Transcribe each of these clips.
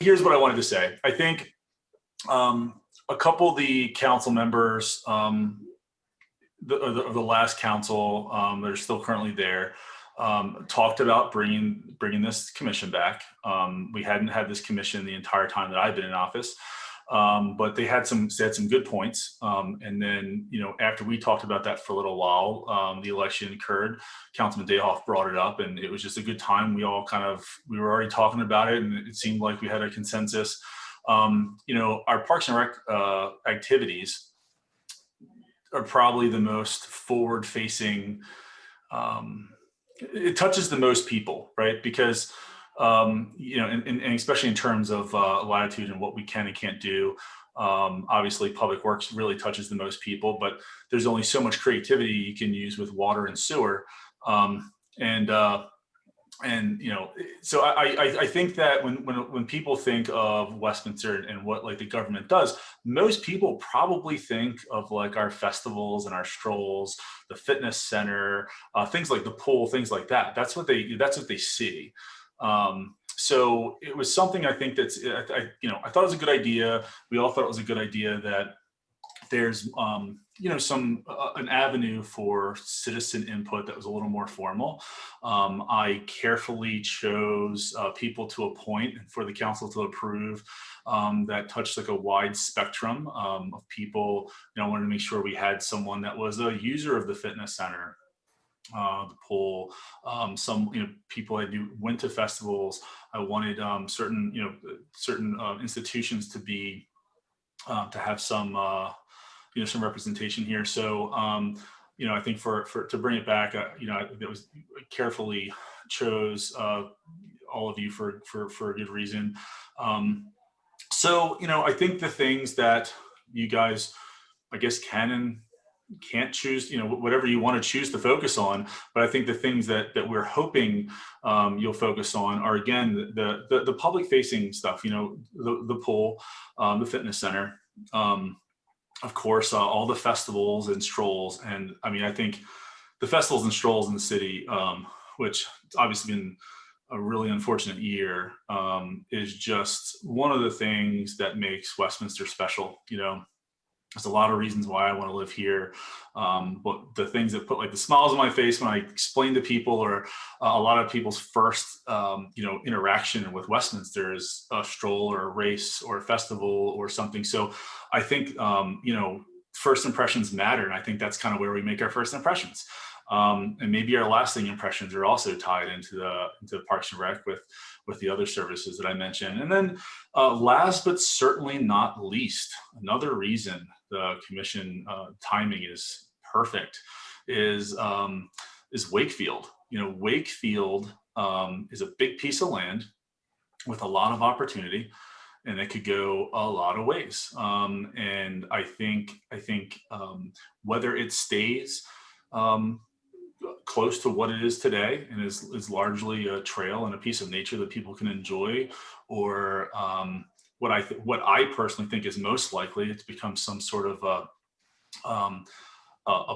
here's what I wanted to say. I think a couple of the council members of the last council that are still currently there talked about bringing this commission back. We hadn't had this commission the entire time that I've been in office, but they had some good points. And then, after we talked about that for a little while, the election occurred. Councilman Dayhoff brought it up, and it was just a good time. We all we were already talking about it, and it seemed like we had a consensus. Our Parks and Rec activities are probably the most forward-facing. It touches the most people, right? Because and especially in terms of latitude and what we can and can't do. Obviously, Public Works really touches the most people, but there's only so much creativity you can use with water and sewer. So I think that when people think of Westminster and what the government does, most people probably think of our festivals and our strolls, the fitness center, things like the pool, things like that. That's what they see. So it was something I think I thought it was a good idea. We all thought it was a good idea that there's an avenue for citizen input that was a little more formal. I carefully chose people to appoint and for the council to approve that touched a wide spectrum of people. I wanted to make sure we had someone that was a user of the fitness center, the pool, some people that went to festivals. I wanted certain institutions to be to have some some representation here. So I think to bring it back, that was carefully chose all of you for a good reason. So I think the things that you guys, I guess, can and can't choose, whatever you want to choose to focus on. But I think the things that we're hoping you'll focus on are, again, the public facing stuff, the pool, the fitness center, of course, all the festivals and strolls. And I think the festivals and strolls in the city, which it's obviously been a really unfortunate year, is just one of the things that makes Westminster special. There's a lot of reasons why I want to live here, but the things that put the smiles on my face when I explain to people, or a lot of people's first interaction with Westminster is a stroll or a race or a festival or something. So I think first impressions matter, and I think that's kind of where we make our first impressions. And maybe our lasting impressions are also tied into the Parks and Rec with the other services that I mentioned. And then last but certainly not least, another reason the commission timing is perfect is Wakefield. Wakefield is a big piece of land with a lot of opportunity, and it could go a lot of ways. And I think whether it stays close to what it is today and is largely a trail and a piece of nature that people can enjoy, or what I personally think is most likely to become some sort of a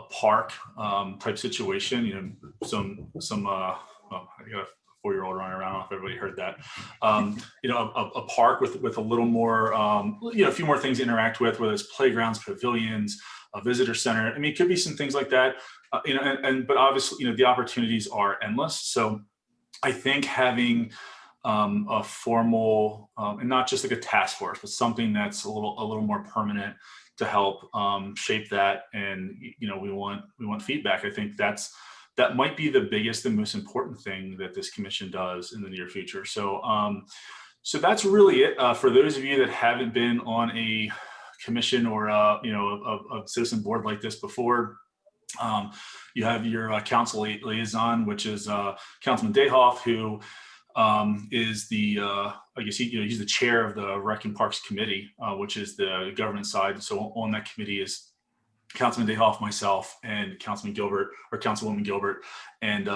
park type situation. I got a 4-year-old running around. I don't know if everybody heard that. A park with a little more, a few more things to interact with, whether it's playgrounds, pavilions, a visitor center. It could be some things like that. But obviously, the opportunities are endless. So I think having a formal and not just a task force, but something that's a little more permanent to help shape that. And we want feedback. I think that might be the biggest and most important thing that this commission does in the near future. So so that's really it. For those of you that haven't been on a commission or a citizen board like this before, you have your council liaison, which is Councilman Dayhoff, who is I guess he's the chair of the Rec and Parks Committee, which is the government side. So on that committee is Councilman Dayhoff, myself, and Councilman Gilbert or Councilwoman Gilbert, and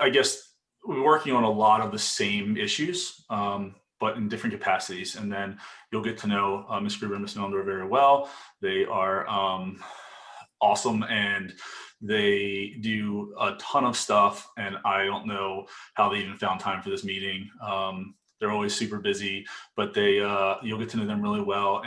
I guess we're working on a lot of the same issues, but in different capacities. And then you'll get to know Ms. Gruber and Ms. Mellendorf very well. They are awesome, and they do a ton of stuff, and I don't know how they even found time for this meeting. They're always super busy, but you'll get to know them really well.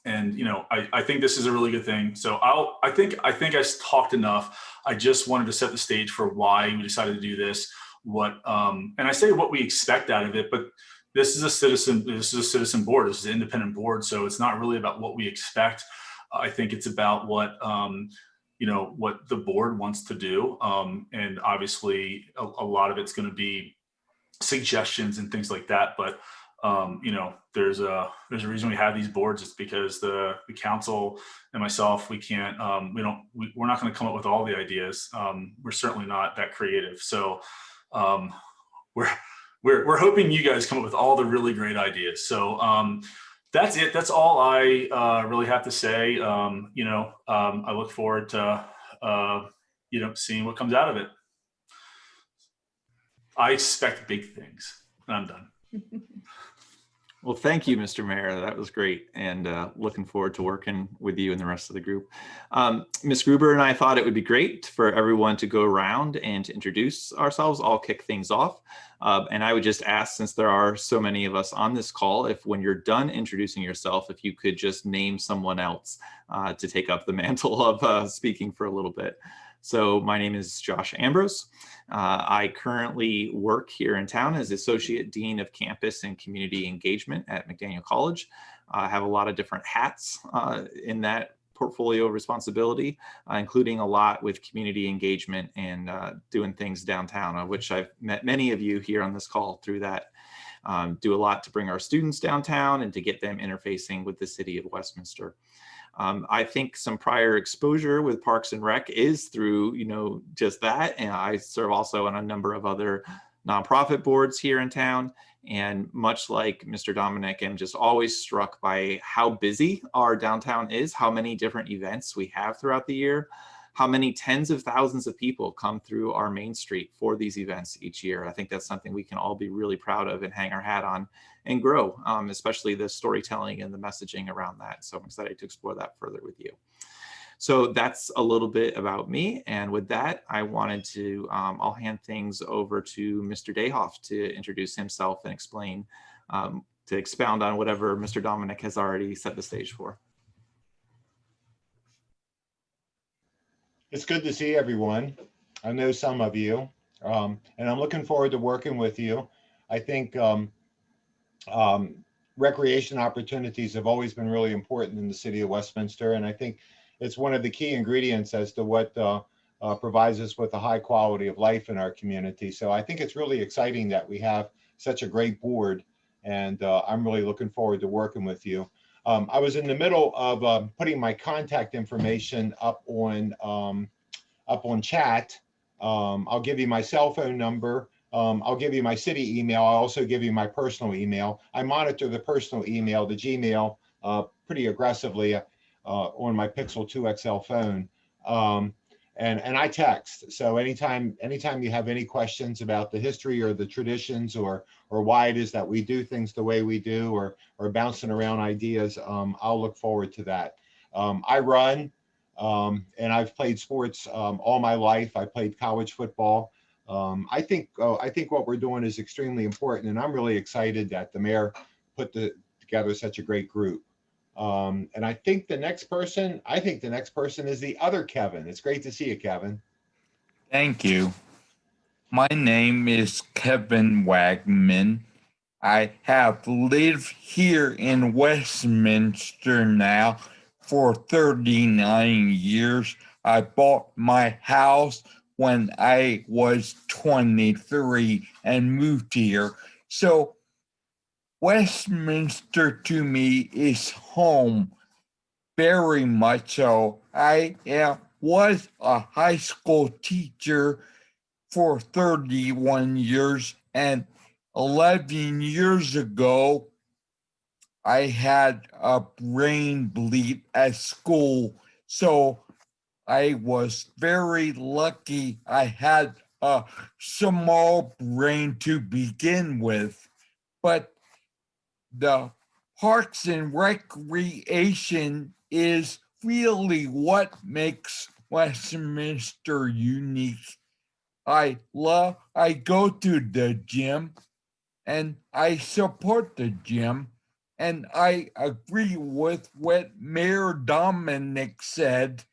And you know, I think this is a really good thing. So I think I talked enough. I just wanted to set the stage for why we decided to do this. And I say what we expect out of it, but this is a citizen board. This is an independent board. So it's not really about what we expect. I think it's about what what the board wants to do. And obviously a lot of it's going to be suggestions and things like that. But you know, there's a reason we have these boards. It's because the council and myself, we're not going to come up with all the ideas. We're certainly not that creative. So we're hoping you guys come up with all the really great ideas. So that's it. That's all I really have to say. I look forward to seeing what comes out of it. I expect big things, and I'm done. Well, thank you, Mr. Mayor. That was great, and looking forward to working with you and the rest of the group. Ms. Gruber and I thought it would be great for everyone to go around and to introduce ourselves. I'll kick things off. And I would just ask, since there are so many of us on this call, if when you're done introducing yourself, if you could just name someone else to take up the mantle of speaking for a little bit. So my name is Josh Ambrose. I currently work here in town as Associate Dean of Campus and Community Engagement at McDaniel College. I have a lot of different hats in that portfolio responsibility, including a lot with community engagement and doing things downtown, of which I've met many of you here on this call through that. Do a lot to bring our students downtown and to get them interfacing with the city of Westminster. I think some prior exposure with Parks and Rec is through, just that. And I serve also on a number of other nonprofit boards here in town. And much like Mr. Dominic, I'm just always struck by how busy our downtown is, how many different events we have throughout the year, how many tens of thousands of people come through our main street for these events each year. I think that's something we can all be really proud of and hang our hat on and grow, especially the storytelling and the messaging around that. So I'm excited to explore that further with you. So that's a little bit about me. And with that, I wanted to, I'll hand things over to Mr. Dayhoff to introduce himself and explain, to expound on whatever Mr. Dominic has already set the stage for. It's good to see everyone. I know some of you, and I'm looking forward to working with you. I think recreation opportunities have always been really important in the city of Westminster, and I think it's one of the key ingredients as to what provides us with a high quality of life in our community. So I think it's really exciting that we have such a great board, and I'm really looking forward to working with you. I was in the middle of putting my contact information up on chat. I'll give you my cell phone number. I'll give you my city email. I'll also give you my personal email. I monitor the personal email, the Gmail, pretty aggressively on my Pixel 2 XL phone. And I text. So anytime you have any questions about the history or the traditions or why it is that we do things the way we do or bouncing around ideas, I'll look forward to that. I run and I've played sports all my life. I played college football. I think what we're doing is extremely important, and I'm really excited that the mayor put together such a great group. And I think the next person is the other Kevin. It's great to see you, Kevin. Thank you. My name is Kevin Wagman. I have lived here in Westminster now for 39 years. I bought my house when I was 23 and moved here. So Westminster to me is home, very much so. I was a high school teacher for 31 years, and 11 years ago, I had a brain bleed at school. So I was very lucky I had a small brain to begin with. But the Parks and Recreation is really what makes Westminster unique. I go to the gym and I support the gym. And I agree with what Mayor Dominic said.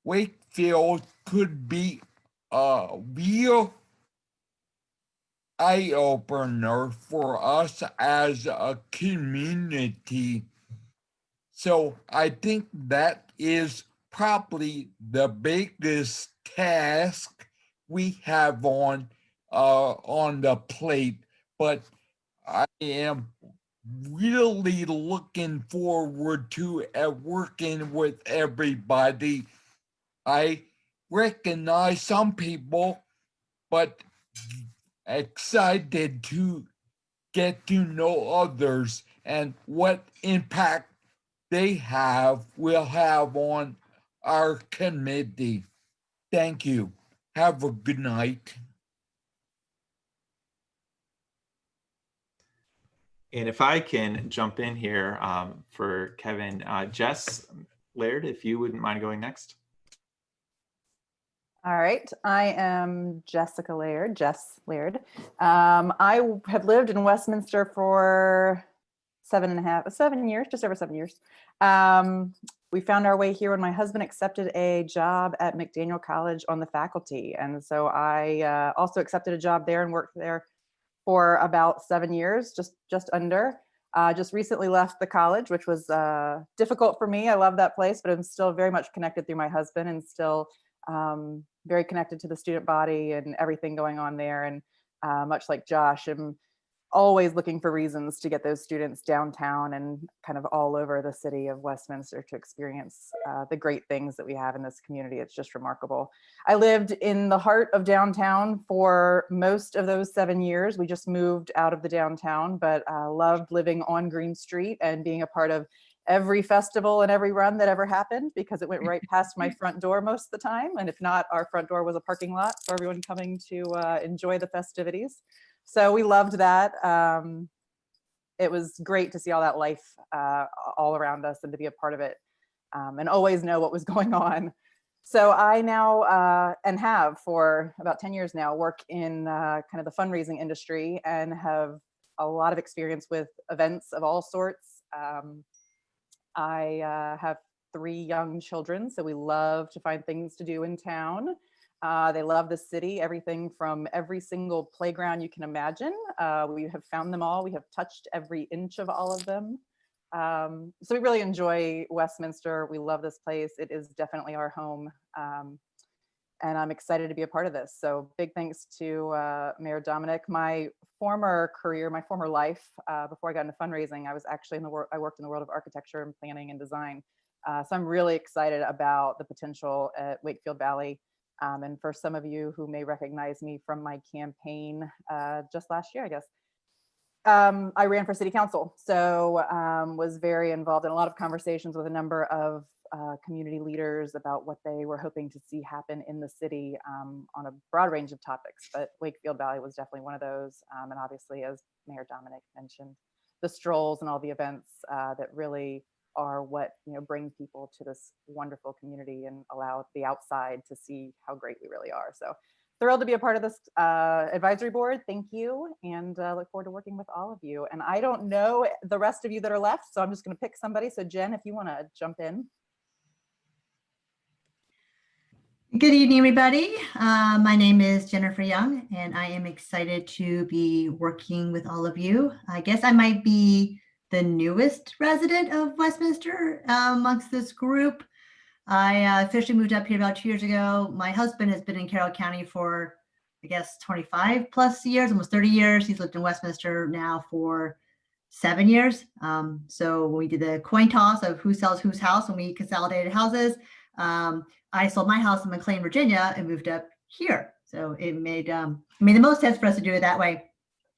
Wakefield could be a real eye opener for us as a community. So I think that is probably the biggest task we have on the plate. But I am really looking forward to working with everybody. I recognize some people, but excited to get to know others and what impact they will have on our committee. Thank you. Have a good night. And if I can jump in here for Kevin, Jess Laird, if you wouldn't mind going next. All right, I am Jessica Laird, Jess Laird. I have lived in Westminster for 7 years, just over 7 years. We found our way here when my husband accepted a job at McDaniel College on the faculty. And so I also accepted a job there and worked there for about 7 years, just under. Just recently left the college, which was difficult for me. I love that place, but I'm still very much connected through my husband and still very connected to the student body and everything going on there. And much like Josh, I'm always looking for reasons to get those students downtown and kind of all over the city of Westminster to experience the great things that we have in this community. It's just remarkable. I lived in the heart of downtown for most of those 7 years. We just moved out of the downtown, but loved living on Green Street and being a part of every festival and every run that ever happened, because it went right past my front door most of the time. And if not, our front door was a parking lot for everyone coming to enjoy the festivities. So we loved that. It was great to see all that life all around us and to be a part of it and always know what was going on. So I now, and have for about 10 years now, work in kind of the fundraising industry and have a lot of experience with events of all sorts. I have 3 young children, so we love to find things to do in town. They love the city, everything from every single playground you can imagine. We have found them all. We have touched every inch of all of them. So we really enjoy Westminster. We love this place. It is definitely our home. And I'm excited to be a part of this. So big thanks to Mayor Dominic. My former career, my former life, before I got into fundraising, I was actually I worked in the world of architecture and planning and design. So I'm really excited about the potential at Wakefield Valley. And for some of you who may recognize me from my campaign just last year, I guess, I ran for city council. So was very involved in a lot of conversations with a number of community leaders about what they were hoping to see happen in the city on a broad range of topics. But Wakefield Valley was definitely one of those. And obviously, as Mayor Dominic mentioned, the strolls and all the events that really are what bring people to this wonderful community and allow the outside to see how great we really are. So thrilled to be a part of this advisory board. Thank you, and look forward to working with all of you. And I don't know the rest of you that are left, so I'm just going to pick somebody. So Jen, if you want to jump in. Good evening, everybody. My name is Jennifer Young, and I am excited to be working with all of you. I guess I might be the newest resident of Westminster amongst this group. I officially moved up here about 2 years ago. My husband has been in Carroll County for, I guess, 25 plus years, almost 30 years. He's lived in Westminster now for 7 years. So when we did the coin toss of who sells whose house when we consolidated houses, I sold my house in McLean, Virginia, and moved up here. So it made the most sense for us to do it that way.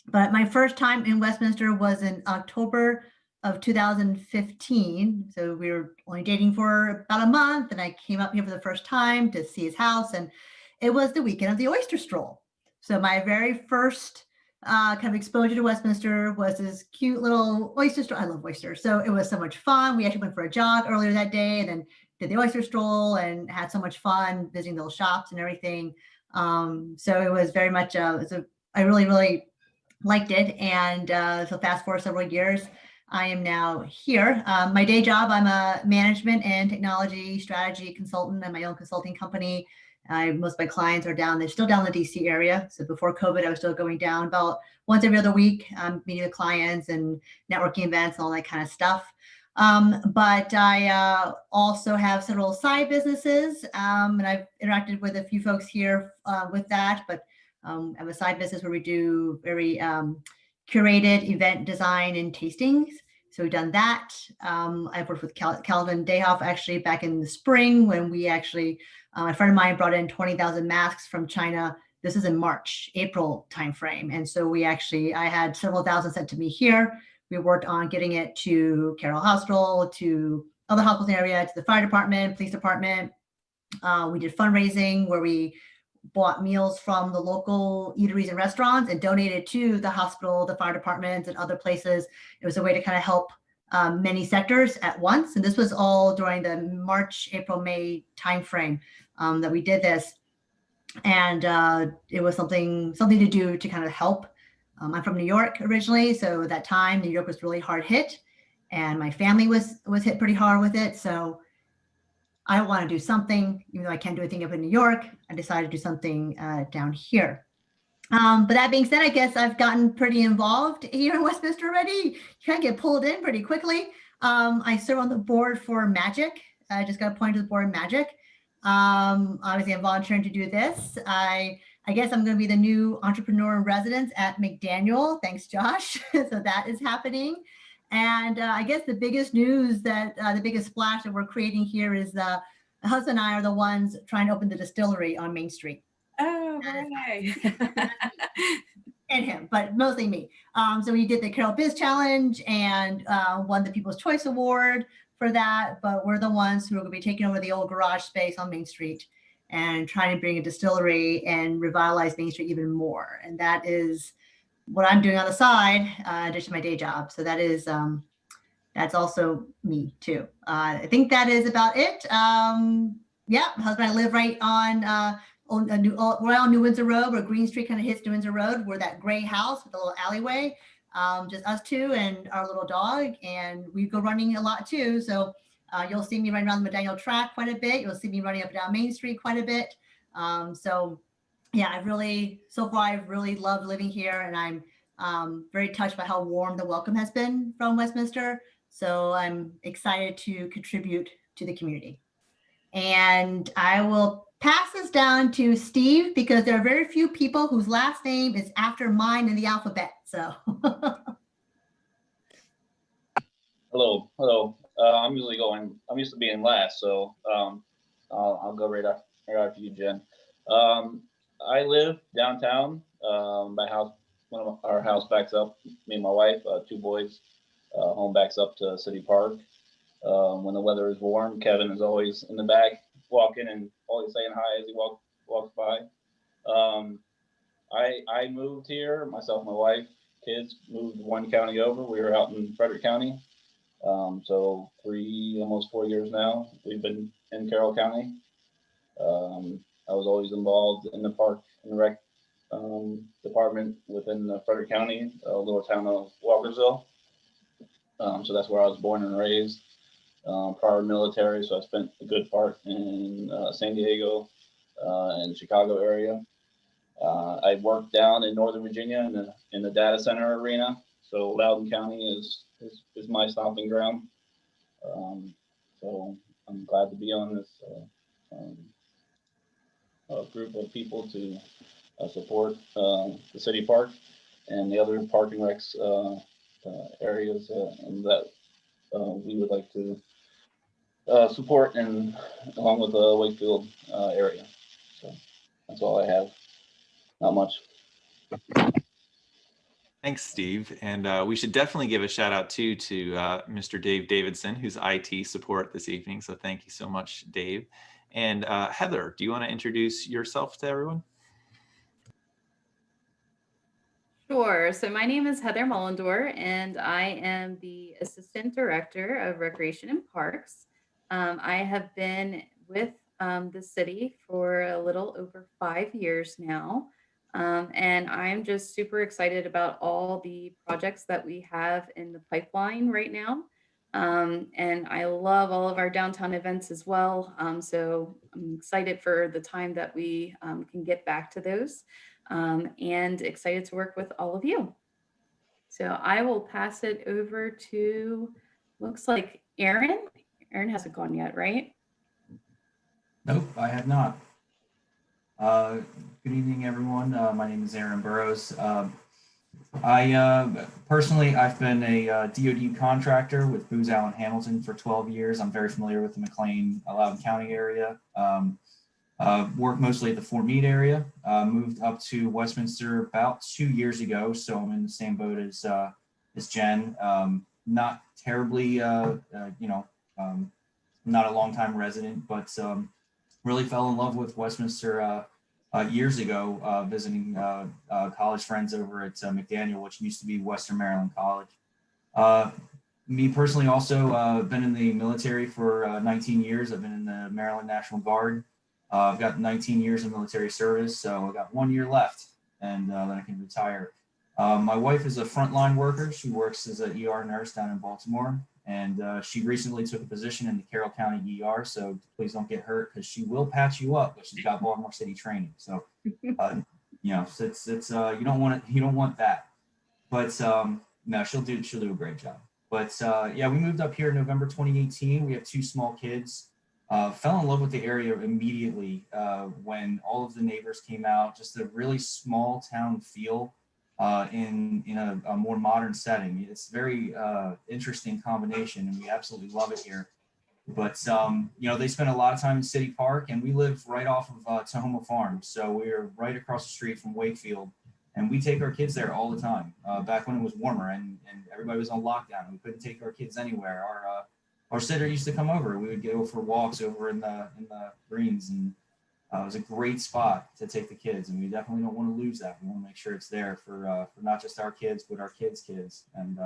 But my first time in Westminster was in October of 2015. So we were only dating for about a month, and I came up here for the first time to see his house, and it was the weekend of the oyster stroll. So my very first kind of exposure to Westminster was this cute little oyster stroll. I love oysters. So it was so much fun. We actually went for a jog earlier that day and then did the oyster stroll and had so much fun visiting those shops and everything. So it was very much, I really, really liked it. And so fast forward several years, I am now here. My day job, I'm a management and technology strategy consultant at my own consulting company. Most of my clients are down, they're still down in the DC area. So before COVID, I was still going down about once every other week, meeting with clients and networking events and all that kind of stuff. But I also have several side businesses, and I've interacted with a few folks here with that, but I have a side business where we do very curated event design and tastings. So we've done that. I've worked with Calvin Dayhoff actually back in the spring when we actually, a friend of mine brought in 20,000 masks from China. This is in March, April timeframe. And so I had several thousand sent to me here. We worked on getting it to Carroll Hospital, to other hospitals in the area, to the fire department, police department. We did fundraising where we bought meals from the local eateries and restaurants and donated to the hospital, the fire departments, and other places. It was a way to kind of help many sectors at once. And this was all during the March, April, May timeframe that we did this. And it was something to do to kind of help. I'm from New York originally, so at that time, New York was really hard hit, and my family was hit pretty hard with it. So I want to do something, even though I can't do anything up in New York. I decided to do something down here. But that being said, I guess I've gotten pretty involved here in Westminster already. You kind of get pulled in pretty quickly. I serve on the board for Magic. I just got appointed to the board of Magic. Obviously, I'm volunteering to do this. I guess I'm going to be the new entrepreneur in residence at McDaniel. Thanks, Josh. So that is happening. And I guess the biggest news the biggest splash that we're creating here is the husband and I are the ones trying to open the distillery on Main Street. Oh, hooray. And him, but mostly me. So we did the Carroll Biz Challenge and won the People's Choice Award for that. But we're the ones who are going to be taking over the old garage space on Main Street and trying to bring a distillery and revitalize Main Street even more. And that is what I'm doing on the side, in addition to my day job. So that is, that's also me too. I think that is about it. Yeah, my husband and I live right on right on New Windsor Road, where Green Street kind of hits New Windsor Road. We're that gray house with a little alleyway, just us two and our little dog. And we go running a lot too. So you'll see me running around the McDaniel track quite a bit. You'll see me running up and down Main Street quite a bit. So yeah, so far I've really loved living here, and I'm very touched by how warm the welcome has been from Westminster. So I'm excited to contribute to the community. And I will pass this down to Steve because there are very few people whose last name is after mine in the alphabet. So. Hello. I'm used to being last, so I'll go right after you, Jen. I live downtown. Our house backs up. Me and my wife, two boys. Home backs up to City Park. When the weather is warm, Kevin is always in the back walking and always saying hi as he walks by. I moved here. Myself, my wife, kids moved one county over. We were out in Frederick County. So almost 4 years now, we've been in Carroll County. I was always involved in the park and rec department within Frederick County, a little town of Walkersville. So that's where I was born and raised. Prior military, so I spent a good part in San Diego and Chicago area. I worked down in Northern Virginia in the data center arena. So Loudoun County is my stomping ground. So I'm glad to be on this group of people to support the city park and the other park and recs areas and that we would like to support and along with the Wakefield area. So that's all I have. Not much. Thanks, Steve. And we should definitely give a shout out too to Mr. Dave Davidson, who's IT support this evening. So thank you so much, Dave. And Heather, do you want to introduce yourself to everyone? Sure. So my name is Heather Mullendor, and I am the Assistant Director of Recreation and Parks. I have been with the city for a little over 5 years now. And I'm just super excited about all the projects that we have in the pipeline right now. And I love all of our downtown events as well. So I'm excited for the time that we can get back to those, and excited to work with all of you. So I will pass it over to, looks like Aaron. Aaron hasn't gone yet, right? Nope, I have not. Uh, Good evening, everyone. My name is Aaron Burrows. I've been a DoD contractor with Booz Allen Hamilton for 12 years. I'm very familiar with the McLean, Loudoun County area. Worked mostly at the Fort Meade area. Moved up to Westminster about 2 years ago, so I'm in the same boat as Jen. Not terribly, not a long-time resident, but really fell in love with Westminster years ago, visiting college friends over at McDaniel, which used to be Western Maryland College. Me personally, also been in the military for 19 years. I've been in the Maryland National Guard. I've got 19 years of military service, so I've got 1 year left, and then I can retire. My wife is a frontline worker. She works as an ER nurse down in Baltimore, and she recently took a position in the Carroll County ER, so please don't get hurt because she will patch you up, but she's got Baltimore City training. So, it's you don't want that, but no, she'll do a great job. But yeah, we moved up here in November 2018. We have 2 small kids. Fell in love with the area immediately when all of the neighbors came out. Just a really small town feel in a more modern setting. It's a very interesting combination, and we absolutely love it here. But they spend a lot of time in City Park, and we live right off of Tahoma Farm, so we're right across the street from Wakefield, and we take our kids there all the time. Back when it was warmer and everybody was on lockdown, we couldn't take our kids anywhere. Our sitter used to come over. We would go for walks over in the greens, and it was a great spot to take the kids. And we definitely don't want to lose that. We want to make sure it's there for not just our kids, but our kids' kids. And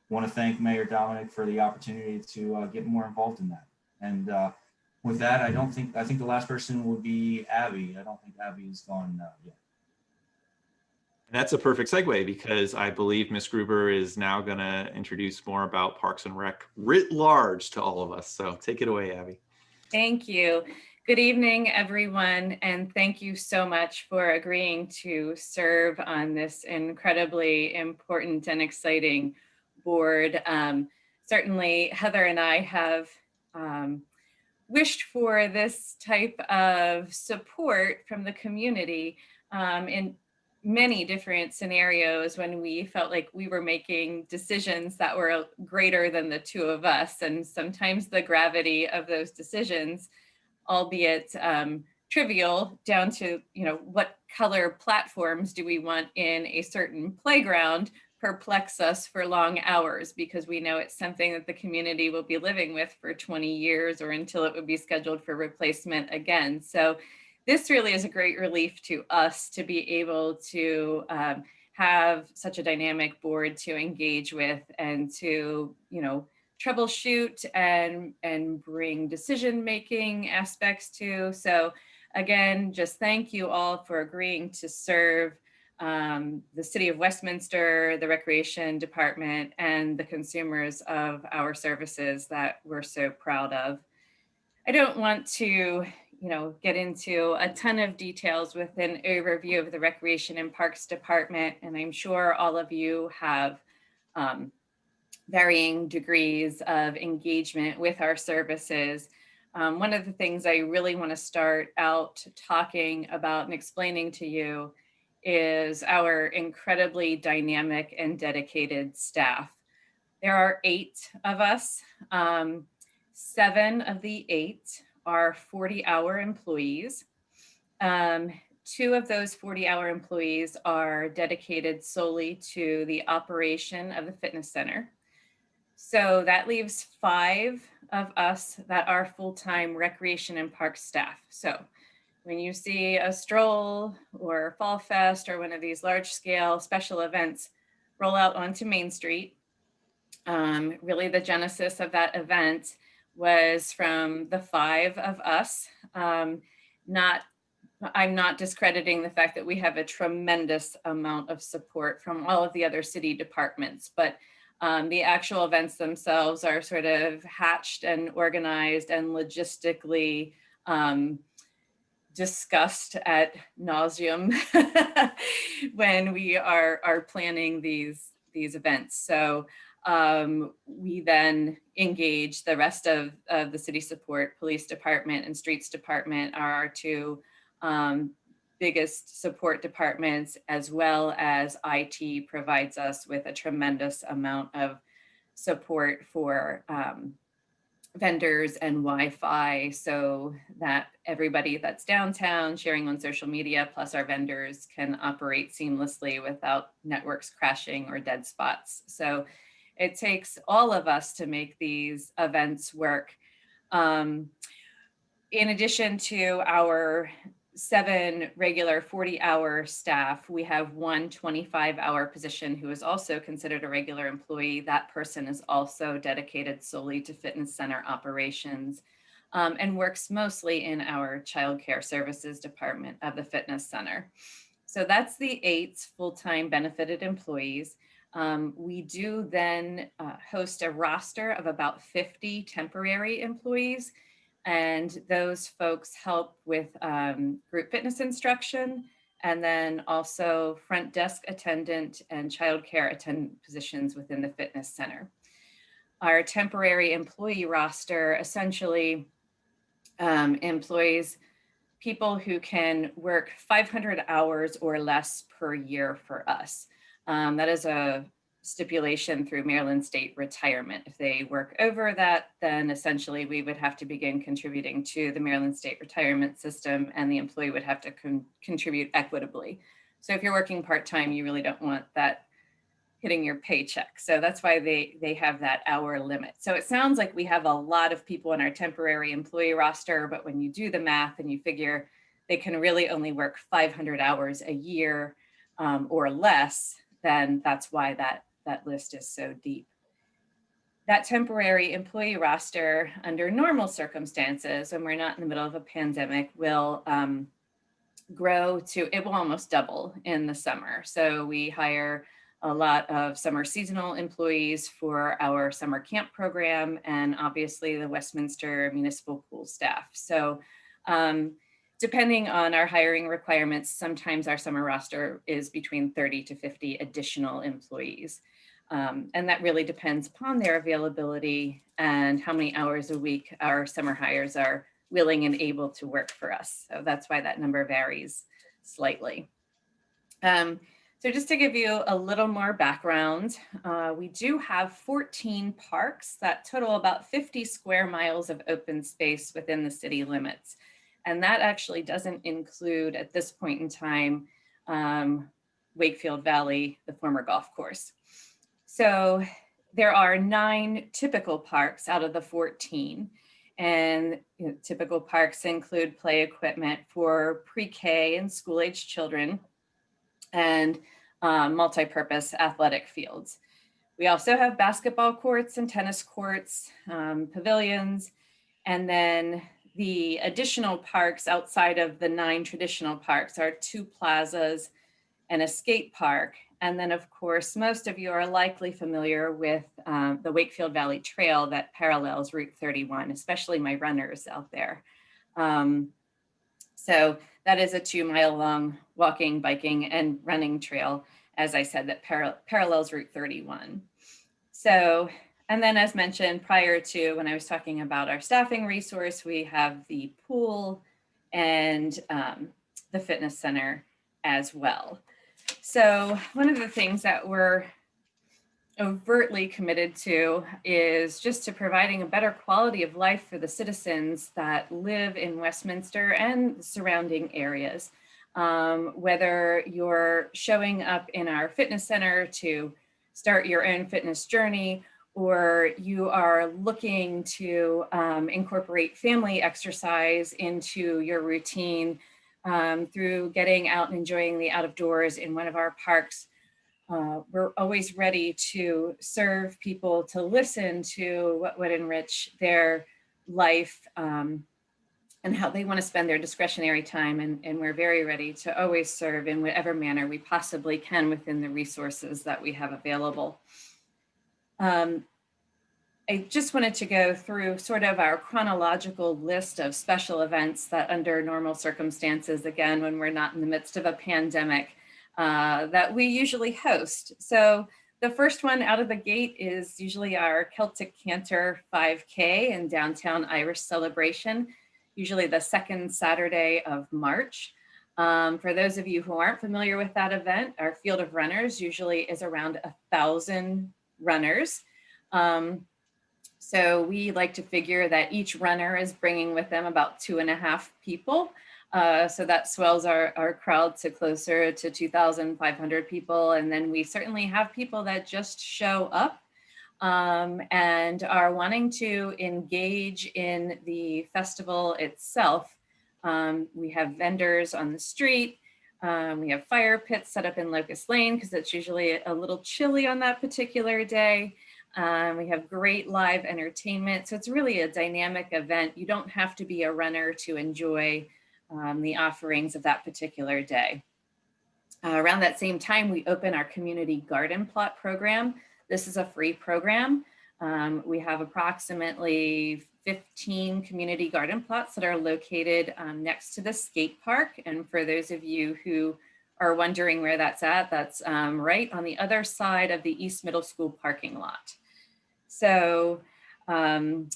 want to thank Mayor Dominic for the opportunity to get more involved in that. And with that, I think the last person would be Abby. I don't think Abby's gone yet. That's a perfect segue because I believe Ms. Gruber is now going to introduce more about Parks and Rec writ large to all of us. So take it away, Abby. Thank you. Good evening, everyone, and thank you so much for agreeing to serve on this incredibly important and exciting board. Certainly, Heather and I have wished for this type of support from the community in many different scenarios when we felt like we were making decisions that were greater than the 2 of us. And sometimes the gravity of those decisions, albeit trivial, down to, what color platforms do we want in a certain playground, perplex us for long hours, because we know it's something that the community will be living with for 20 years or until it would be scheduled for replacement again. So this really is a great relief to us to be able to have such a dynamic board to engage with and to, troubleshoot and bring decision-making aspects to. So again, just thank you all for agreeing to serve the City of Westminster, the Recreation Department, and the consumers of our services that we're so proud of. I don't want to get into a ton of details with an overview of the Recreation and Parks Department, and I'm sure all of you have varying degrees of engagement with our services. One of the things I really want to start out talking about and explaining to you is our incredibly dynamic and dedicated staff. There are 8 of us. 7 of the 8 are 40-hour employees. 2 of those 40-hour employees are dedicated solely to the operation of the fitness center. So that leaves 5 of us that are full-time recreation and park staff. So when you see a stroll or Fall Fest or one of these large scale special events roll out onto Main Street, really the genesis of that event was from the five of us. I'm not discrediting the fact that we have a tremendous amount of support from all of the other city departments, but the actual events themselves are sort of hatched and organized and logistically discussed at nauseum when we are planning these events. So we then engage the rest of the city support, police department and streets department are our two biggest support departments, as well as IT provides us with a tremendous amount of support for vendors and Wi-Fi, so that everybody that's downtown sharing on social media plus our vendors can operate seamlessly without networks crashing or dead spots. So it takes all of us to make these events work. In addition to our 7 regular 40-hour staff, we have one 25-hour position who is also considered a regular employee. That person is also dedicated solely to fitness center operations and works mostly in our child care services department of the fitness center. So that's the 8 full-time benefited employees. We do then host a roster of about 50 temporary employees. And those folks help with group fitness instruction, and then also front desk attendant and childcare attendant positions within the fitness center. Our temporary employee roster essentially employs people who can work 500 hours or less per year for us. That is a stipulation through Maryland State Retirement. If they work over that, then essentially we would have to begin contributing to the Maryland State Retirement System, and the employee would have to contribute equitably. So if you're working part-time, you really don't want that hitting your paycheck. So that's why they have that hour limit. So it sounds like we have a lot of people on our temporary employee roster, but when you do the math and you figure they can really only work 500 hours a year or less, then that's why that list is so deep. That temporary employee roster under normal circumstances, when we're not in the middle of a pandemic, will grow to, it will almost double in the summer. So we hire a lot of summer seasonal employees for our summer camp program, and obviously the Westminster Municipal Pool staff. So depending on our hiring requirements, sometimes our summer roster is between 30 to 50 additional employees. And that really depends upon their availability and how many hours a week our summer hires are willing and able to work for us. So that's why that number varies slightly. So just to give you a little more background, we do have 14 parks that total about 50 square miles of open space within the city limits. And that actually doesn't include, at this point in time, Wakefield Valley, the former golf course. So there are 9 typical parks out of the 14. And typical parks include play equipment for pre-K and school-age children, and multi-purpose athletic fields. We also have basketball courts and tennis courts, pavilions, and then the additional parks outside of the 9 traditional parks are 2 plazas and a skate park. And then, of course, most of you are likely familiar with the Wakefield Valley Trail that parallels Route 31, especially my runners out there. So that is a 2-mile-long walking, biking, and running trail, as I said, that parallels Route 31. So, and then as mentioned prior to when I was talking about our staffing resource, we have the pool and the fitness center as well. So one of the things that we're overtly committed to is just to providing a better quality of life for the citizens that live in Westminster and the surrounding areas. Whether you're showing up in our fitness center to start your own fitness journey, or you are looking to incorporate family exercise into your routine through getting out and enjoying the out of doors in one of our parks. We're always ready to serve people, to listen to what would enrich their life and how they want to spend their discretionary time. And we're very ready to always serve in whatever manner we possibly can within the resources that we have available. I just wanted to go through sort of our chronological list of special events that under normal circumstances, again, when we're not in the midst of a pandemic, that we usually host. So the first one out of the gate is usually our Celtic Canter 5K in downtown Irish Celebration, usually the second Saturday of March. For those of you who aren't familiar with that event, our field of runners usually is around 1,000 runners. So we like to figure that each runner is bringing with them about 2.5 people. So that swells our crowd to closer to 2,500 people. And then we certainly have people that just show up and are wanting to engage in the festival itself. We have vendors on the street. We have fire pits set up in Locust Lane because it's usually a little chilly on that particular day. We have great live entertainment. So it's really a dynamic event. You don't have to be a runner to enjoy the offerings of that particular day. Around that same time, we open our community garden plot program. This is a free program. We have approximately 15 community garden plots that are located next to the skate park. And for those of you who are wondering where that's at, that's right on the other side of the East Middle School parking lot. So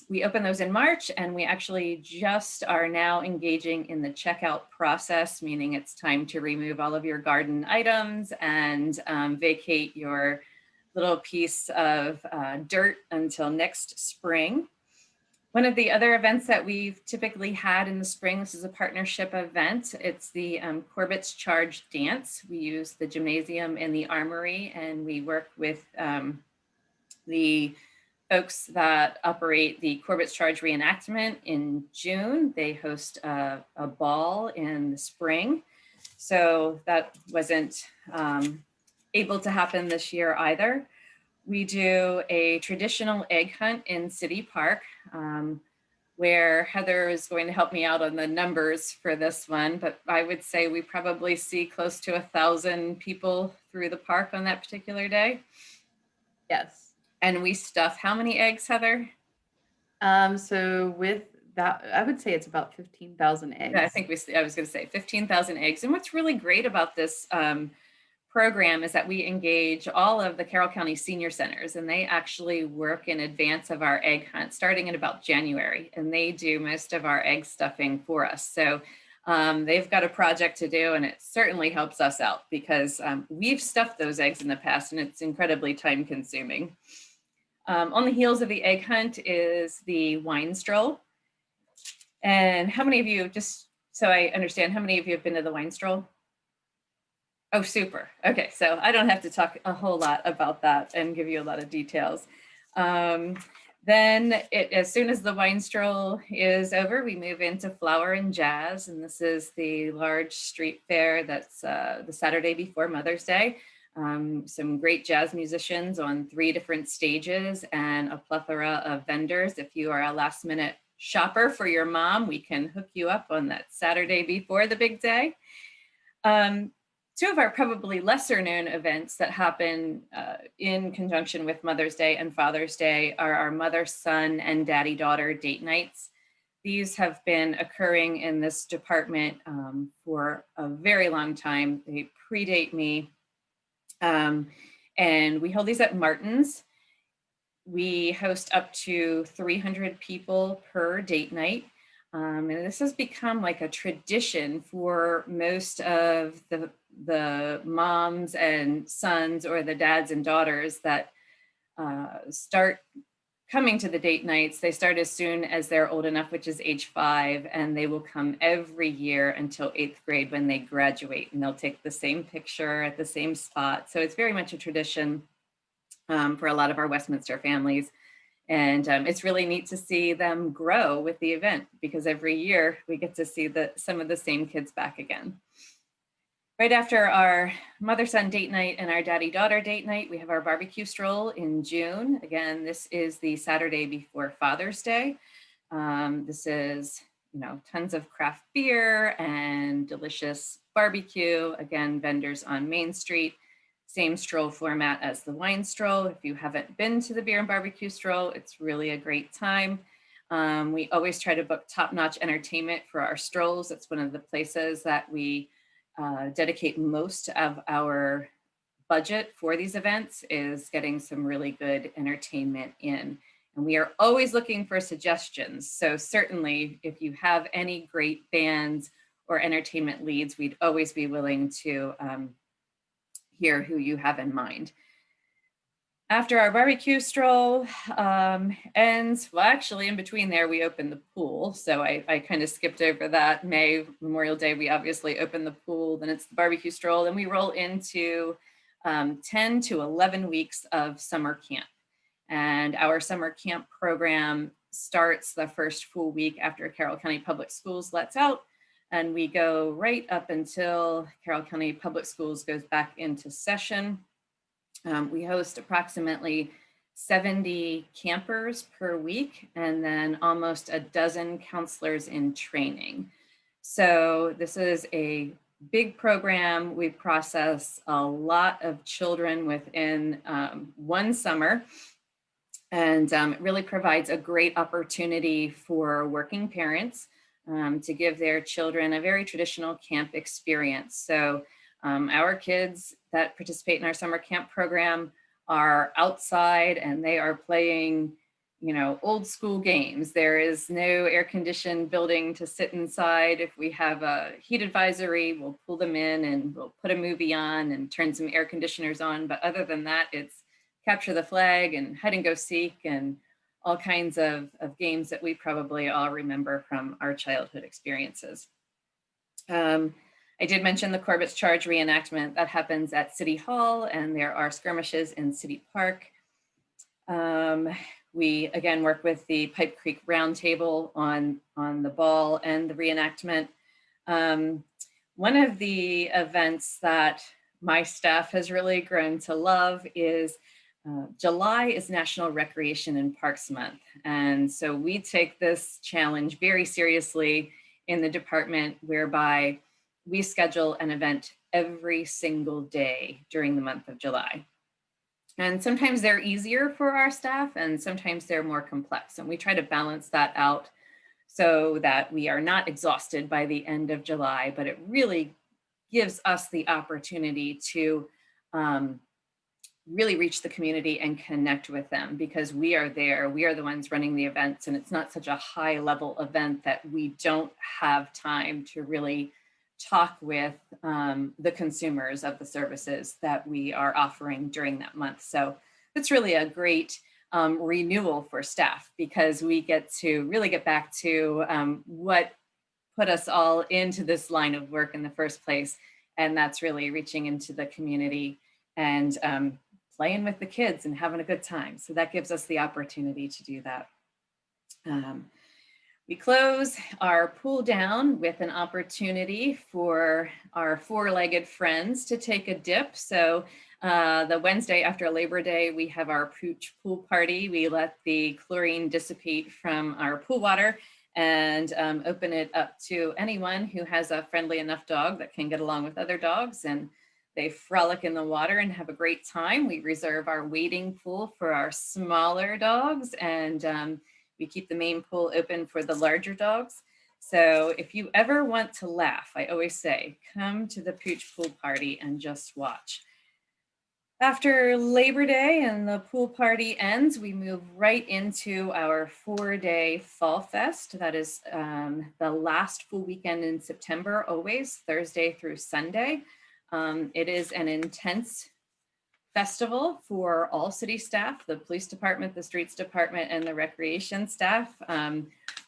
we open those in March, and we actually just are now engaging in the checkout process, meaning it's time to remove all of your garden items and vacate your little piece of dirt until next spring. One of the other events that we've typically had in the spring, this is a partnership event. It's the Corbett's Charge Dance. We use the gymnasium in the Armory, and we work with the folks that operate the Corbett's Charge reenactment in June. They host a ball in the spring. So that wasn't able to happen this year either. We do a traditional egg hunt in City Park, where Heather is going to help me out on the numbers for this one, but I would say we probably see close to 1,000 people through the park on that particular day. Yes. And we stuff how many eggs, Heather? So with that, I would say it's about 15,000 eggs. Yeah, I think I was going to say 15,000 eggs. And what's really great about this program is that we engage all of the Carroll County senior centers, and they actually work in advance of our egg hunt starting in about January, and they do most of our egg stuffing for us. So they've got a project to do, and it certainly helps us out because we've stuffed those eggs in the past, and it's incredibly time consuming. On the heels of the egg hunt is the wine stroll. And how many of you, just so I understand, how many of you have been to the wine stroll? Oh, super. Okay, so I don't have to talk a whole lot about that and give you a lot of details. Then as soon as the wine stroll is over, we move into Flower and Jazz. And this is the large street fair that's the Saturday before Mother's Day. Some great jazz musicians on 3 different stages and a plethora of vendors. If you are a last minute shopper for your mom, we can hook you up on that Saturday before the big day. 2 of our probably lesser known events that happen in conjunction with Mother's Day and Father's Day are our mother, son, and daddy-daughter date nights. These have been occurring in this department for a very long time. They predate me. And we hold these at Martin's. We host up to 300 people per date night. And this has become like a tradition for most of the moms and sons or the dads and daughters that start coming to the date nights. They start as soon as they're old enough, which is age 5, and they will come every year until 8th grade when they graduate, and they'll take the same picture at the same spot. So it's very much a tradition for a lot of our Westminster families. And it's really neat to see them grow with the event, because every year we get to see some of the same kids back again. Right after our mother-son date night and our daddy-daughter date night, we have our barbecue stroll in June. Again, this is the Saturday before Father's Day. This is, tons of craft beer and delicious barbecue. Again, vendors on Main Street. Same stroll format as the wine stroll. If you haven't been to the beer and barbecue stroll, it's really a great time. We always try to book top-notch entertainment for our strolls. It's one of the places that we dedicate most of our budget for these events, is getting some really good entertainment in. And we are always looking for suggestions. So certainly if you have any great bands or entertainment leads, we'd always be willing to hear who you have in mind. After our barbecue stroll ends, well, actually in between there, we open the pool. So I kind of skipped over that. Memorial Day, we obviously open the pool, then it's the barbecue stroll, then we roll into 10 to 11 weeks of summer camp. And our summer camp program starts the first full week after Carroll County Public Schools lets out. And we go right up until Carroll County Public Schools goes back into session. We host approximately 70 campers per week, and then almost a dozen counselors in training. So this is a big program. We process a lot of children within one summer. And it really provides a great opportunity for working parents to give their children a very traditional camp experience. So our kids that participate in our summer camp program are outside and they are playing, old school games. There is no air-conditioned building to sit inside. If we have a heat advisory, we'll pull them in and we'll put a movie on and turn some air conditioners on. But other than that, it's capture the flag and hide and go seek and all kinds of games that we probably all remember from our childhood experiences. I did mention the Corbett's Charge reenactment that happens at City Hall, and there are skirmishes in City Park. We again work with the Pipe Creek Roundtable on the ball and the reenactment. One of the events that my staff has really grown to love is July is National Recreation and Parks Month. And so we take this challenge very seriously in the department, whereby we schedule an event every single day during the month of July. And sometimes they're easier for our staff and sometimes they're more complex. And we try to balance that out so that we are not exhausted by the end of July, but it really gives us the opportunity to really reach the community and connect with them, because we are there, we are the ones running the events, and it's not such a high level event that we don't have time to really talk with the consumers of the services that we are offering during that month. So it's really a great renewal for staff, because we get to really get back to what put us all into this line of work in the first place. And that's really reaching into the community and playing with the kids and having a good time. So that gives us the opportunity to do that. We close our pool down with an opportunity for our four-legged friends to take a dip. So the Wednesday after Labor Day, we have our Pooch pool party. We let the chlorine dissipate from our pool water and open it up to anyone who has a friendly enough dog that can get along with other dogs, and they frolic in the water and have a great time. We reserve our wading pool for our smaller dogs, and we keep the main pool open for the larger dogs. So if you ever want to laugh, I always say, come to the Pooch pool party and just watch. After Labor Day and the pool party ends, we move right into our 4-day Fall Fest. That is the last full weekend in September, always Thursday through Sunday. It is an intense festival for all city staff, the police department, the streets department, and the recreation staff.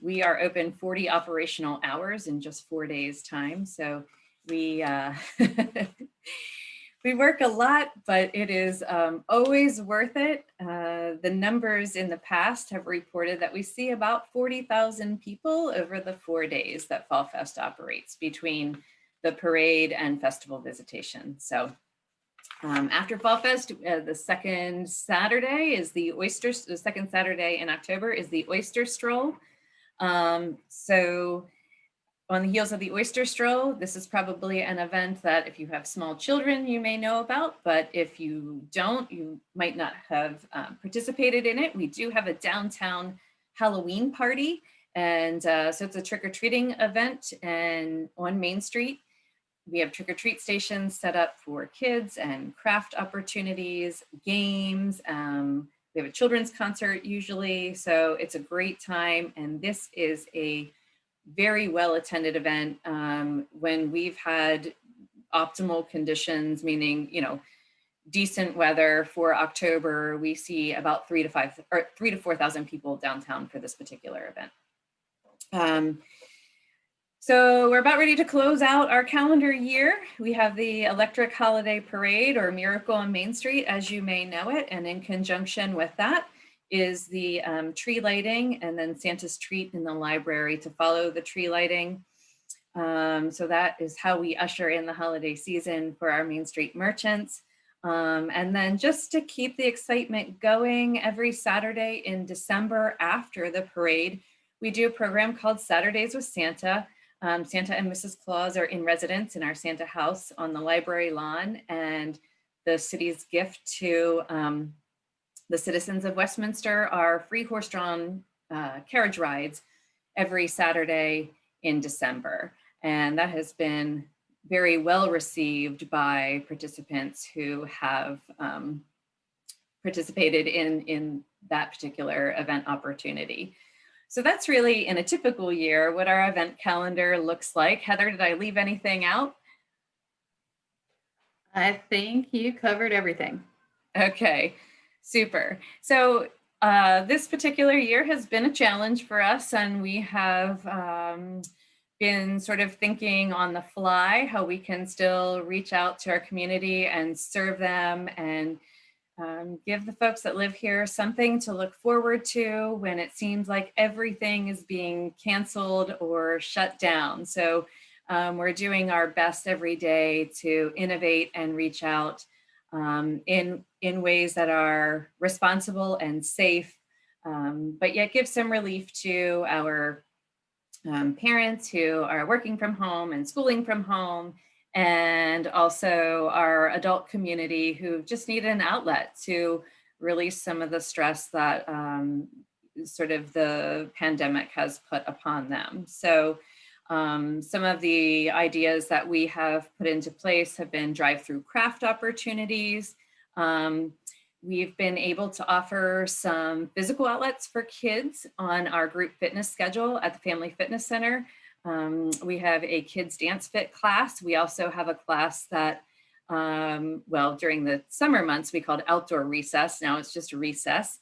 We are open 40 operational hours in just 4 days time. So we We work a lot, but it is always worth it. The numbers in the past have reported that we see about 40,000 people over the 4 days that Fall Fest operates between the parade and festival visitation. So after Fall Fest, the second Saturday is the second Saturday in October is the Oyster Stroll. So on the heels of the Oyster Stroll, this is probably an event that if you have small children, you may know about, but if you don't, you might not have participated in it. We do have a downtown Halloween party. And so it's a trick-or-treating event and on Main Street. We have trick-or-treat stations set up for kids and craft opportunities, games. We have a children's concert usually. So it's a great time. And this is a very well attended event when we've had optimal conditions, meaning, you know, decent weather for October. We see about 3,000 to 4,000 people downtown for this particular event. So we're about ready to close out our calendar year. We have the Electric Holiday Parade, or Miracle on Main Street, as you may know it. And in conjunction with that is the tree lighting, and then Santa's treat in the library to follow the tree lighting. So that is how we usher in the holiday season for our Main Street merchants. And then just to keep the excitement going, every Saturday in December after the parade, we do a program called Saturdays with Santa. Santa and Mrs. Claus are in residence in our Santa house on the library lawn, and the city's gift to the citizens of Westminster are free horse-drawn carriage rides every Saturday in December. And that has been very well received by participants who have participated in that particular event opportunity. So that's really, in a typical year, what our event calendar looks like. Heather, did I leave anything out? I think you covered everything. Okay. Super. So this particular year has been a challenge for us, and we have been sort of thinking on the fly how we can still reach out to our community and serve them and give the folks that live here something to look forward to when it seems like everything is being canceled or shut down. So we're doing our best every day to innovate and reach out in ways that are responsible and safe, but yet give some relief to our parents who are working from home and schooling from home, and also our adult community who just need an outlet to release some of the stress that sort of the pandemic has put upon them. So some of the ideas that we have put into place have been drive-through craft opportunities. We've been able to offer some physical outlets for kids on our group fitness schedule at the Family Fitness Center. We have a kids dance fit class. We also have a class that, well, during the summer months, we called outdoor recess. Now it's just a recess.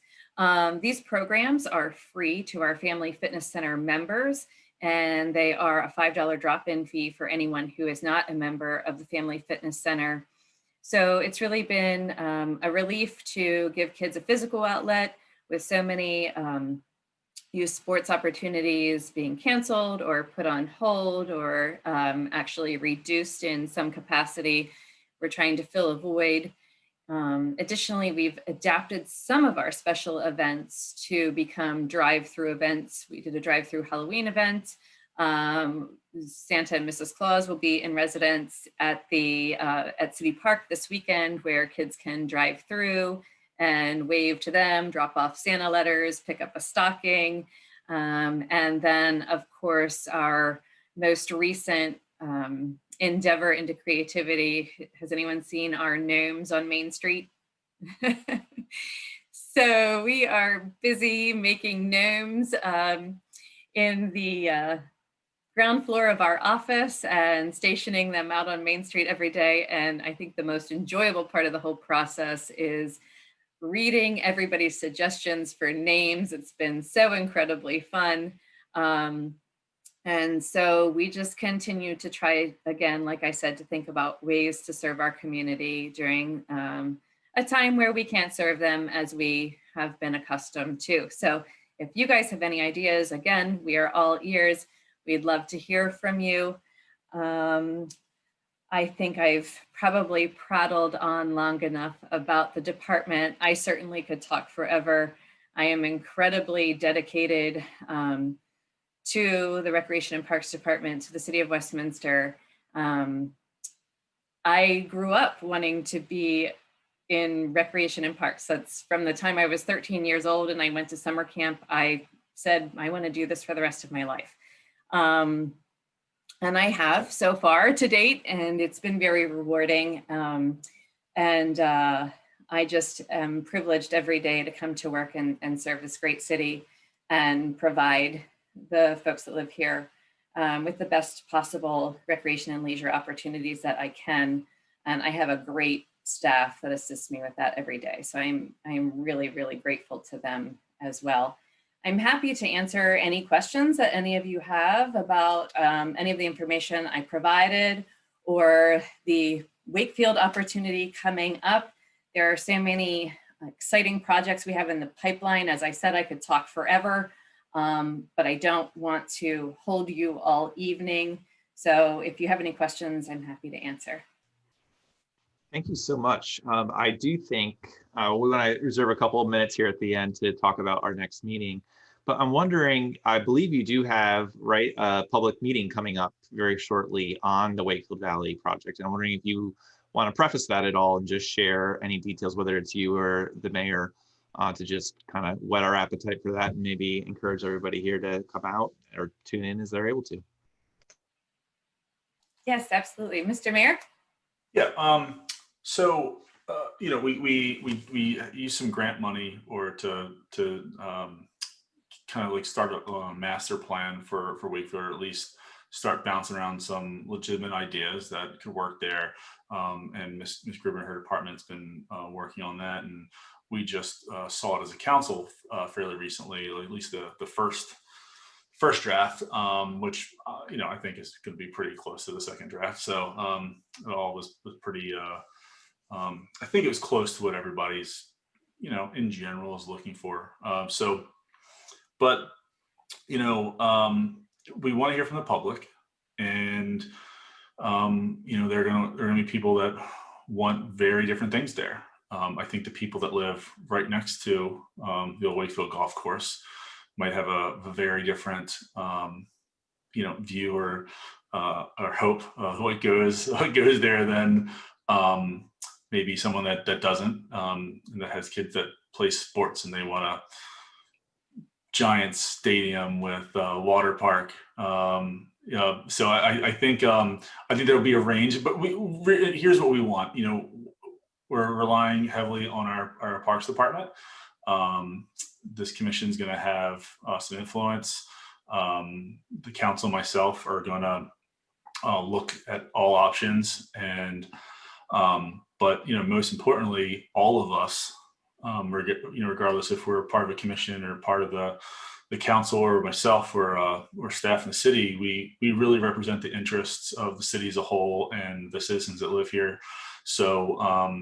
These programs are free to our Family Fitness Center members, and they are a $5 drop-in fee for anyone who is not a member of the Family Fitness Center. So it's really been a relief to give kids a physical outlet with so many youth sports opportunities being canceled or put on hold or actually reduced in some capacity. We're trying to fill a void. Additionally, we've adapted some of our special events to become drive-through events. We did a drive-through Halloween event. Santa and Mrs. Claus will be in residence at the at City Park this weekend, where kids can drive through and wave to them, drop off Santa letters, pick up a stocking. And then, of course, our most recent endeavor into creativity. Has anyone seen our gnomes on Main Street? So we are busy making gnomes in the ground floor of our office and stationing them out on Main Street every day. And I think the most enjoyable part of the whole process is reading everybody's suggestions for names. It's been so incredibly fun. And so we just continue to try, again, like I said, to think about ways to serve our community during a time where we can't serve them as we have been accustomed to. So if you guys have any ideas, again, we are all ears. We'd love to hear from you. I think I've probably prattled on long enough about the department. I certainly could talk forever. I am incredibly dedicated to the Recreation and Parks Department, to the City of Westminster. I grew up wanting to be in recreation and parks. That's from the time I was 13 years old and I went to summer camp. I said, I want to do this for the rest of my life. And I have so far to date, and it's been very rewarding. I just am privileged every day to come to work and serve this great city and provide the folks that live here with the best possible recreation and leisure opportunities that I can. And I have a great staff that assists me with that every day. So I'm really, really grateful to them as well. I'm happy to answer any questions that any of you have about any of the information I provided or the Wakefield opportunity coming up. There are so many exciting projects we have in the pipeline. As I said, I could talk forever, but I don't want to hold you all evening. So if you have any questions, I'm happy to answer. Thank you so much. I do think we want to reserve a couple of minutes here at the end to talk about our next meeting. But I'm wondering, I believe you do have, right, a public meeting coming up very shortly on the Wakefield Valley project. And I'm wondering if you want to preface that at all and just share any details, whether it's you or the mayor, to just kind of whet our appetite for that and maybe encourage everybody here to come out or tune in as they're able to. Yes, absolutely. Mr. Mayor? Yeah, you know, we use some grant money or to kind of like start a master plan for Wakefield, or at least start bouncing around some legitimate ideas that could work there. And Ms. Gruber and her department's been working on that, and we just saw it as a council fairly recently, at least the first draft, which you know, I think is going to be pretty close to the second draft. So it all was pretty. I think it was close to what everybody's, you know, in general is looking for. But you know, we want to hear from the public, and you know, there are gonna be people that want very different things there. I think the people that live right next to the old Wakefield Golf Course might have a very different, you know, view or hope what goes there than maybe someone that doesn't, and that has kids that play sports and they want a giant stadium with a water park. So I think there'll be a range, but here's what we want. You know, we're relying heavily on our parks department. This commission is going to have some influence. The council, myself, are going to look at all options, and but you know, most importantly, all of us, you know, regardless if we're part of a commission or part of the council or myself or staff in the city, we really represent the interests of the city as a whole and the citizens that live here. So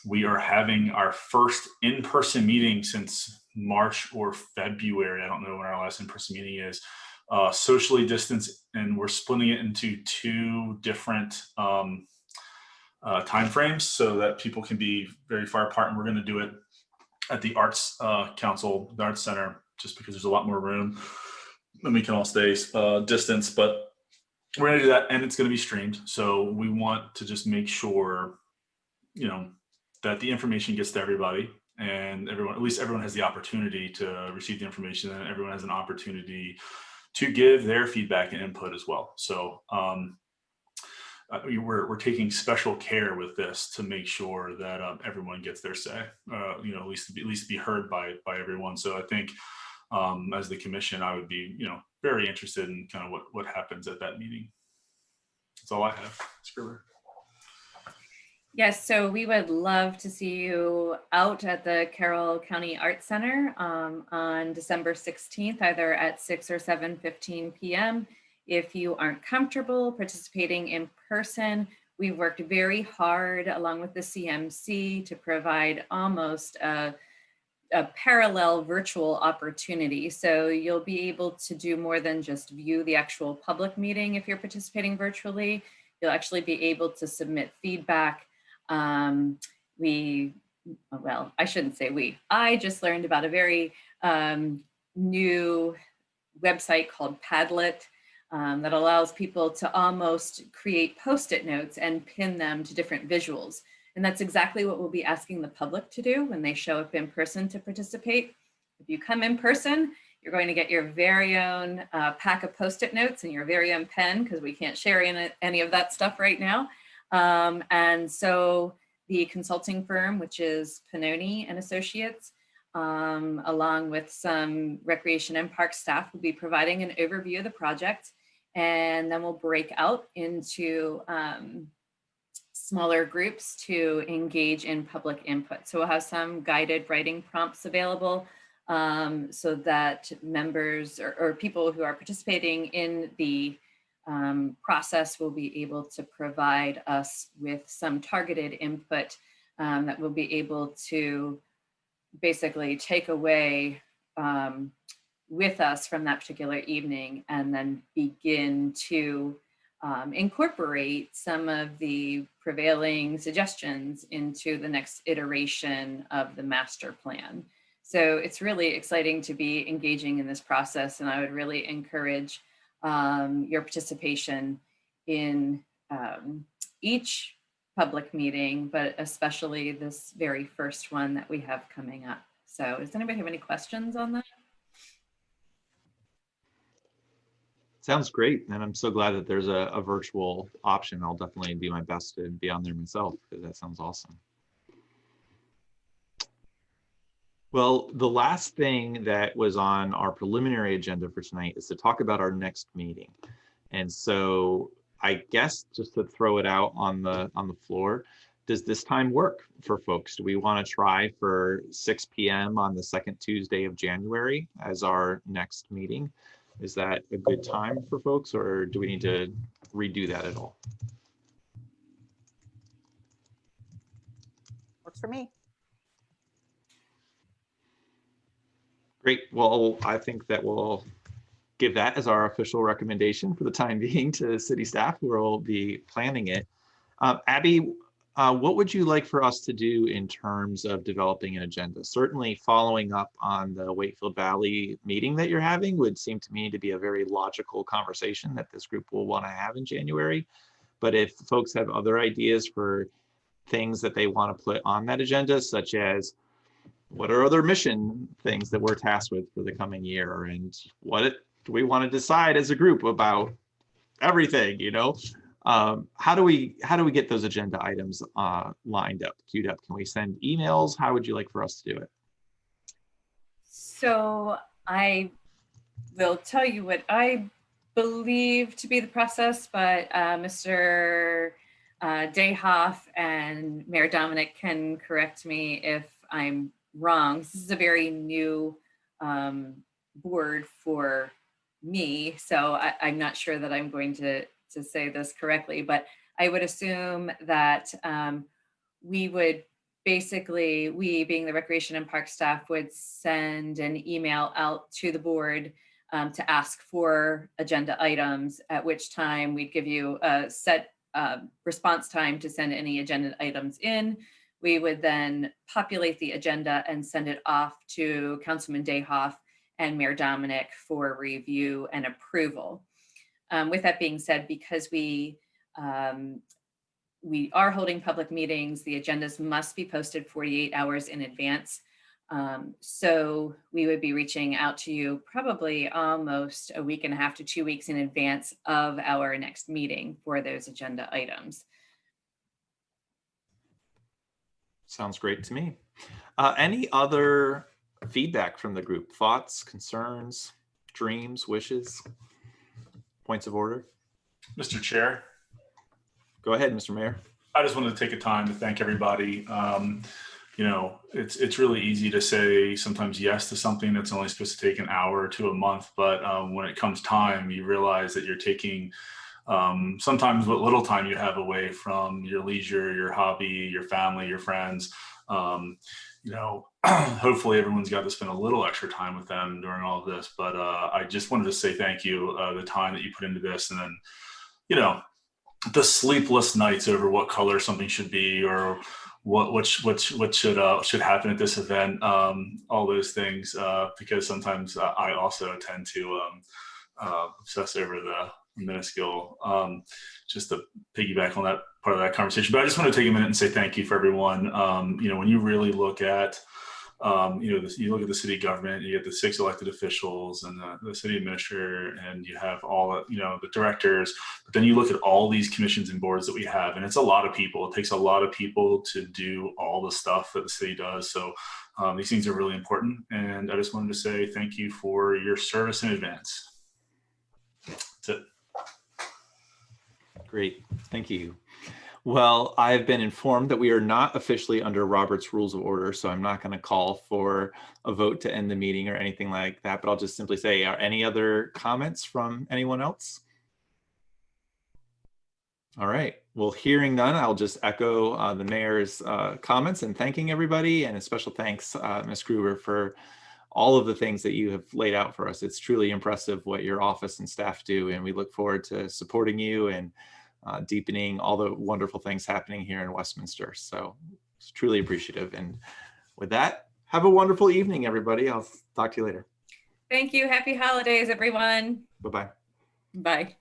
we are having our first in-person meeting since March or February. I don't know when our last in-person meeting is. Socially distanced, and we're splitting it into two different time frames so that people can be very far apart. And we're going to do it at the Arts Council, the Arts Center, just because there's a lot more room and we can all stay distance. But we're going to do that, and it's going to be streamed. So we want to just make sure, you know, that the information gets to everybody, and everyone, at least everyone has the opportunity to receive the information, and everyone has an opportunity to give their feedback and input as well. So we're taking special care with this to make sure that everyone gets their say, you know, at least be heard by everyone. So I think as the commission, I would be, you know, very interested in kind of what happens at that meeting. That's all I have. Scriber. Yes, so we would love to see you out at the Carroll County Arts Center on December 16th, either at 6 or 7:15 p.m. If you aren't comfortable participating in person, we've worked very hard along with the CMC to provide almost a parallel virtual opportunity. So you'll be able to do more than just view the actual public meeting if you're participating virtually. You'll actually be able to submit feedback. Well, I shouldn't say we. I just learned about a very new website called Padlet that allows people to almost create Post-it notes and pin them to different visuals. And that's exactly what we'll be asking the public to do when they show up in person to participate. If you come in person, you're going to get your very own pack of Post-it notes and your very own pen, because we can't share any of that stuff right now. And so the consulting firm, which is Pannoni and Associates, along with some recreation and park staff, will be providing an overview of the project. And then we'll break out into smaller groups to engage in public input. So we'll have some guided writing prompts available so that members or people who are participating in the process will be able to provide us with some targeted input that will be able to basically take away with us from that particular evening, and then begin to incorporate some of the prevailing suggestions into the next iteration of the master plan. So it's really exciting to be engaging in this process, and I would really encourage your participation in each public meeting, but especially this very first one that we have coming up. So does anybody have any questions on that? Sounds great. And I'm so glad that there's a virtual option. I'll definitely do my best to be on there myself, because that sounds awesome. Well, the last thing that was on our preliminary agenda for tonight is to talk about our next meeting. And so I guess just to throw it out on the floor, does this time work for folks? Do we want to try for 6 p.m. on the second Tuesday of January as our next meeting? Is that a good time for folks, or do we need to redo that at all? Works for me. Great. Well, I think that we'll give that as our official recommendation for the time being to city staff who will be planning it. Abby, what would you like for us to do in terms of developing an agenda? Certainly following up on the Wakefield Valley meeting that you're having would seem to me to be a very logical conversation that this group will want to have in January. But if folks have other ideas for things that they want to put on that agenda, such as what are other mission things that we're tasked with for the coming year, and what do we want to decide as a group about everything, you know? How do we get those agenda items lined up, queued up? Can we send emails? How would you like for us to do it? So I will tell you what I believe to be the process, but Mr. Dayhoff and Mayor Dominic can correct me if I'm wrong. This is a very new board for me, so I'm not sure that I'm going to say this correctly, but I would assume that we would basically, we being the Recreation and Park staff, would send an email out to the board to ask for agenda items, at which time we'd give you a set response time to send any agenda items in. We would then populate the agenda and send it off to Councilman Dayhoff and Mayor Dominic for review and approval. With that being said, because we are holding public meetings, the agendas must be posted 48 hours in advance. So we would be reaching out to you probably almost a week and a half to 2 weeks in advance of our next meeting for those agenda items. Sounds great to me. Any other feedback from the group? Thoughts, concerns, dreams, wishes, points of order? Mr. Chair, Go ahead, Mr. Mayor. I just wanted to take a time to thank everybody. You know, it's really easy to say sometimes yes to something that's only supposed to take an hour to a month, but when it comes time, you realize that you're taking sometimes what little time you have away from your leisure, your hobby, your family, your friends. You know, hopefully everyone's got to spend a little extra time with them during all of this. But I just wanted to say thank you, the time that you put into this, and then, you know, the sleepless nights over what color something should be, or what should happen at this event, all those things, because sometimes I also tend to obsess over the minuscule, just to piggyback on that part of that conversation. But I just want to take a minute and say thank you for everyone. You know, when you really look at you know, you look at the city government, you get the 6 elected officials and the city administrator, and you have all, you know, the directors, but then you look at all these commissions and boards that we have, and it's a lot of people. It takes a lot of people to do all the stuff that the city does. So these things are really important. And I just wanted to say thank you for your service in advance. That's it. Great, thank you. Well, I've been informed that we are not officially under Robert's Rules of Order, so I'm not going to call for a vote to end the meeting or anything like that, but I'll just simply say, are any other comments from anyone else? All right, well, hearing none, I'll just echo the mayor's comments and thanking everybody, and a special thanks, Ms. Gruber, for all of the things that you have laid out for us. It's truly impressive what your office and staff do, and we look forward to supporting you and deepening all the wonderful things happening here in Westminster. So it's truly appreciative. And with that, have a wonderful evening, everybody. I'll talk to you later. Thank you. Happy holidays, everyone. Bye-bye. Bye.